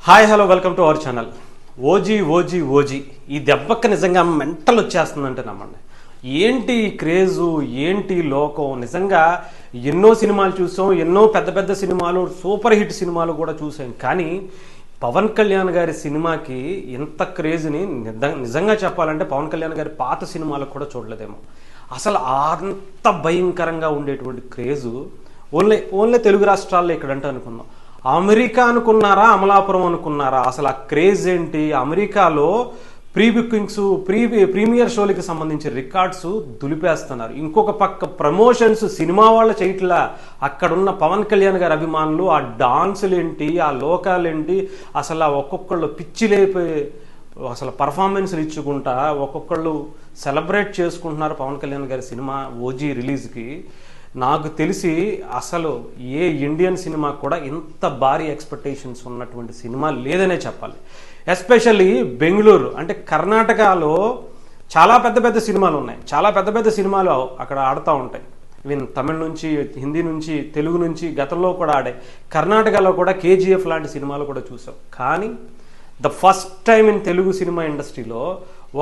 Hi hello welcome to our channel. OG OG OG ఈ దెబ్బకి నిజంగా మెంటల్ వచ్చేస్తుందంటే నమ్మండి. ఏంటి క్రేజు, ఏంటి లోకం. నిజంగా ఎన్నో సినిమాలు చూసాం, ఎన్నో పెద్ద పెద్ద సినిమాలు, సూపర్ హిట్ సినిమాలు కూడా చూసాం. కానీ పవన్ కళ్యాణ్ గారి సినిమాకి ఇంత క్రేజ్ని నిజంగా చెప్పాలంటే పవన్ కళ్యాణ్ గారి పాత సినిమాలకు కూడా చూడలేదేమో. అసలు అంత భయంకరంగా ఉండేటువంటి క్రేజు ఓన్లీ తెలుగు రాష్ట్రాల్లో ఇక్కడంటే అనుకుందాం. అమెరికా అనుకున్నారా, అమలాపురం అనుకున్నారా? అసలు ఆ క్రేజ్ ఏంటి? అమెరికాలో ప్రీ బుకింగ్స్, ప్రీమియర్ షోలకి సంబంధించి రికార్డ్స్ దులిపేస్తున్నారు. ఇంకొక పక్క ప్రమోషన్స్ సినిమా వాళ్ళు చేయట్లా, అక్కడున్న పవన్ కళ్యాణ్ గారి అభిమానులు ఆ డాన్సులేంటి, ఆ లోకాలేంటి, అసలు ఆ ఒక్కొక్కళ్ళు పిచ్చి లేపే అసలు పర్ఫార్మెన్స్లు ఇచ్చుకుంటా ఒక్కొక్కళ్ళు సెలబ్రేట్ చేసుకుంటున్నారు పవన్ కళ్యాణ్ గారి సినిమా ఓజీ రిలీజ్కి. నాకు తెలిసి అసలు ఏ ఇండియన్ సినిమా కూడా ఇంత భారీ ఎక్స్పెక్టేషన్స్ ఉన్నటువంటి సినిమా లేదనే చెప్పాలి. ఎస్పెషల్లీ బెంగళూరు అంటే కర్ణాటకలో చాలా పెద్ద పెద్ద సినిమాలు ఉన్నాయి, చాలా పెద్ద పెద్ద సినిమాలు అక్కడ ఆడుతూ ఉంటాయి. ఈవెన్ తమిళ నుంచి, హిందీ నుంచి, తెలుగు నుంచి గతంలో కూడా ఆడాయి. కర్ణాటకలో కూడా కేజీఎఫ్ లాంటి సినిమాలు కూడా చూసాం. కానీ the first time in Telugu cinema ఇండస్ట్రీలో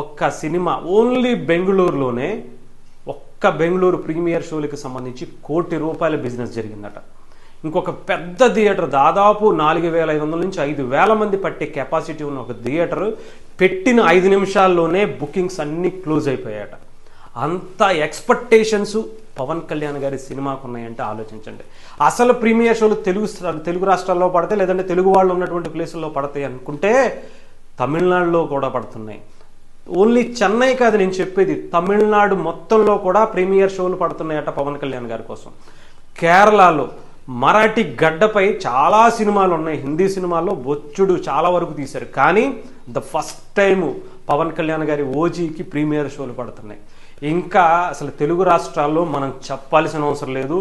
ఒక్క సినిమా ఓన్లీ బెంగళూరులోనే ఒక్క బెంగళూరు ప్రీమియర్ షోలకి సంబంధించి ₹1 కోటి బిజినెస్ జరిగిందట. ఇంకొక పెద్ద థియేటర్ దాదాపు 4,500 నుంచి 5,000 మంది పట్టే కెపాసిటీ ఉన్న ఒక థియేటర్ పెట్టిన 5 నిమిషాల్లోనే బుకింగ్స్ అన్నీ క్లోజ్ అయిపోయాయట. అంత ఎక్స్పెక్టేషన్స్ పవన్ కళ్యాణ్ గారి సినిమాకు ఉన్నాయంటే ఆలోచించండి. అసలు ప్రీమియర్ షోలు తెలుగు రాష్ట్రాల్లో పడతాయి, లేదంటే తెలుగు వాళ్ళు ఉన్నటువంటి ప్లేసుల్లో పడతాయి అనుకుంటే తమిళనాడులో కూడా పడుతున్నాయి. ఓన్లీ చెన్నై కాదు నేను చెప్పేది, తమిళనాడు మొత్తంలో కూడా ప్రీమియర్ షోలు పడుతున్నాయట పవన్ కళ్యాణ్ గారి కోసం. కేరళలో మరాఠీ గడ్డపై చాలా సినిమాలు ఉన్నాయి, హిందీ సినిమాల్లో బొచ్చుడు చాలా వరకు తీశారు. కానీ the first time Pawan Kalyan గారి ఓజీకి ప్రీమియర్ షోలు పడుతున్నాయి. ఇంకా అసలు తెలుగు రాష్ట్రాల్లో మనం చెప్పాల్సిన అవసరం లేదు.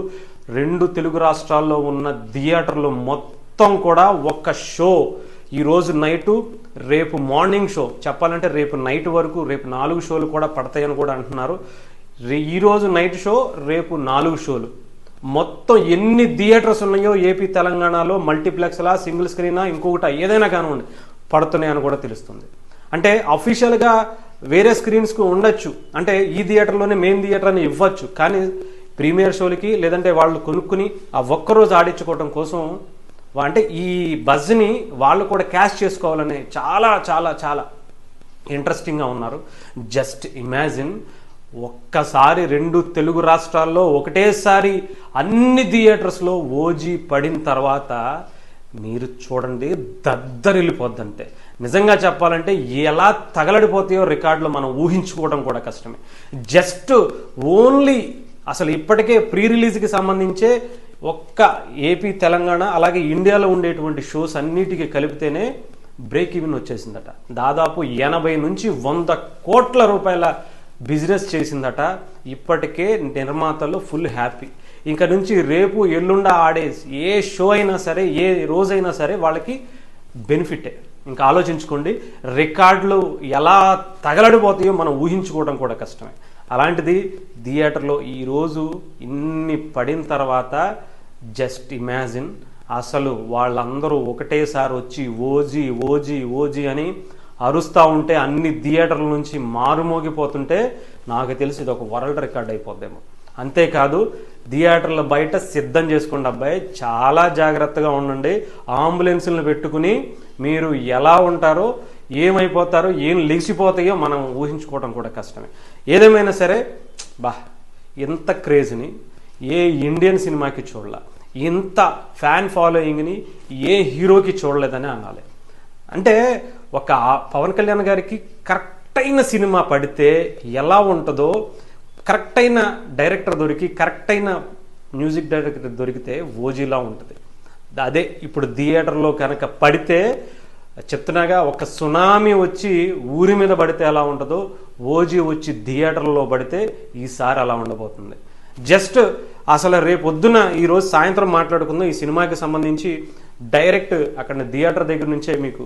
2 తెలుగు రాష్ట్రాల్లో ఉన్న థియేటర్లు మొత్తం కూడా ఒక్క షో ఈరోజు నైటు, రేపు మార్నింగ్ షో, చెప్పాలంటే రేపు నైట్ వరకు, రేపు 4 షోలు కూడా పడతాయని కూడా అంటున్నారు. ఈరోజు నైట్ షో, రేపు 4 షోలు. మొత్తం ఎన్ని థియేటర్స్ ఉన్నాయో ఏపీ తెలంగాణలో, మల్టీప్లెక్స్లా, సింగిల్ స్క్రీనా, ఇంకొకటి ఏదైనా కానివ్వండి పడుతున్నాయని కూడా తెలుస్తుంది. అంటే అఫీషియల్గా వేరే స్క్రీన్స్కి ఉండొచ్చు, అంటే ఈ థియేటర్లోనే మెయిన్ థియేటర్ అని ఇవ్వచ్చు. కానీ ప్రీమియర్ షోలకి లేదంటే వాళ్ళు కొనుక్కుని ఆ ఒక్కరోజు ఆడించుకోవడం కోసం, అంటే ఈ బజ్ని వాళ్ళు కూడా క్యాష్ చేసుకోవాలని చాలా చాలా చాలా ఇంట్రెస్టింగ్గా ఉన్నారు. జస్ట్ ఇమాజిన్, ఒక్కసారి 2 తెలుగు రాష్ట్రాల్లో ఒకటేసారి అన్ని థియేటర్స్లో ఓజీ పడిన తర్వాత మీరు చూడండి, దద్దరిల్లిపోద్దంటే. నిజంగా చెప్పాలంటే ఎలా తగలడిపోతాయో రికార్డులు మనం ఊహించుకోవడం కూడా కష్టమే. జస్ట్ ఓన్లీ అసలు ఇప్పటికే ప్రీ రిలీజ్కి సంబంధించే ఒక్క ఏపీ, తెలంగాణ, అలాగే ఇండియాలో ఉండేటువంటి షోస్ అన్నిటికీ కలిపితేనే బ్రేక్ ఈవెన్ వచ్చేసిందట. దాదాపు 80 నుంచి 100 కోట్ల రూపాయల బిజినెస్ చేసిందట. ఇప్పటికే నిర్మాతలు ఫుల్ హ్యాపీ. ఇంకా నుంచి రేపు ఎల్లుండ ఆడే ఏ షో అయినా సరే, ఏ రోజైనా సరే వాళ్ళకి బెనిఫిటే. ఇంకా ఆలోచించుకోండి, రికార్డులు ఎలా తగలడిపోతాయో మనం ఊహించుకోవడం కూడా కష్టమే. అలాంటిది థియేటర్లో ఈరోజు ఇన్ని పడిన తర్వాత జస్ట్ ఇమాజిన్, అసలు వాళ్ళందరూ ఒకటేసారి వచ్చి ఓజీ ఓజీ ఓజీ అని అరుస్తూ ఉంటే, అన్ని థియేటర్ల నుంచి మారుమోగిపోతుంటే నాకు తెలిసి ఇది ఒక వరల్డ్ రికార్డ్ అయిపోద్దేమో. అంతేకాదు థియేటర్ల బయట సిద్ధం చేసుకోండి అబ్బాయి, చాలా జాగ్రత్తగా ఉండండి. అంబులెన్స్లను పెట్టుకుని మీరు ఎలా ఉంటారో, ఏమైపోతారో, ఏం లెగిసిపోతాయో మనం ఊహించుకోవడం కూడా కష్టమే. ఏదేమైనా సరే ఇంత క్రేజ్ని ఏ ఇండియన్ సినిమాకి చూడలే, ఇంత ఫ్యాన్ ఫాలోయింగ్ని ఏ హీరోకి చూడలేదని అనాలి. అంటే ఒక పవన్ కళ్యాణ్ గారికి కరెక్ట్ అయిన సినిమా పడితే ఎలా ఉంటుందో, కరెక్ట్ అయిన డైరెక్టర్ దొరికి, కరెక్ట్ అయిన మ్యూజిక్ డైరెక్టర్ దొరికితే ఓజీలా ఉంటుంది. అదే ఇప్పుడు థియేటర్లో కనుక పడితే, చెప్తున్నాగా, ఒక సునామీ వచ్చి ఊరి మీద పడితే ఎలా ఉంటుందో, ఓజీ వచ్చి థియేటర్లో పడితే ఈసారి అలా ఉండబోతుంది. జస్ట్ అసలు రేపు పొద్దున ఈరోజు సాయంత్రం మాట్లాడుకుందాం ఈ సినిమాకి సంబంధించి. డైరెక్ట్ అక్కడ థియేటర్ దగ్గర నుంచే మీకు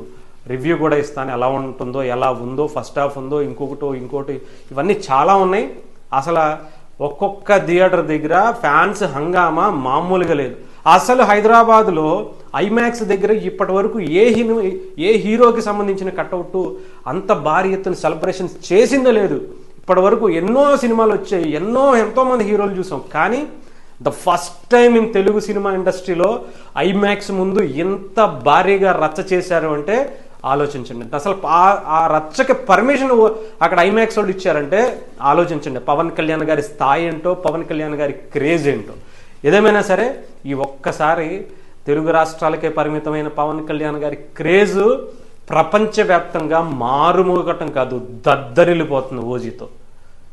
రివ్యూ కూడా ఇస్తాను, ఎలా ఉంటుందో, ఎలా ఉందో, ఫస్ట్ హాఫ్ ఉందో, ఇంకోటి ఇవన్నీ చాలా ఉన్నాయి. అసలు ఒక్కొక్క థియేటర్ దగ్గర ఫ్యాన్స్ హంగామా మామూలుగా లేదు. అసలు హైదరాబాద్లో ఐమాక్స్ దగ్గర ఇప్పటి వరకు ఏ హీరోకి సంబంధించిన కట్అవుట్ అంత భారీ ఎత్తున సెలబ్రేషన్స్ చేసిందో లేదు. ఇప్పటి వరకు ఎన్నో సినిమాలు వచ్చాయి, ఎంతోమంది హీరోలు చూసాం, కానీ the first time in Telugu cinema ఇండస్ట్రీలో ఐమాక్స్ ముందు ఎంత భారీగా రచ్చ చేశారు అంటే ఆలోచించండి. అసలు ఆ రచ్చకి పర్మిషన్ అక్కడ ఐమాక్స్ వాళ్ళు ఇచ్చారంటే ఆలోచించండి. పవన్ కళ్యాణ్ గారి స్థాయి ఏంటో, పవన్ కళ్యాణ్ గారి క్రేజ్ ఏంటో. ఏదేమైనా సరే ఈ ఒక్కసారి తెలుగు రాష్ట్రాలకే పరిమితమైన పవన్ కళ్యాణ్ గారి క్రేజ్ ప్రపంచవ్యాప్తంగా మారుమోగటం కాదు, దద్దరిల్లిపోతుంది ఓజీతో.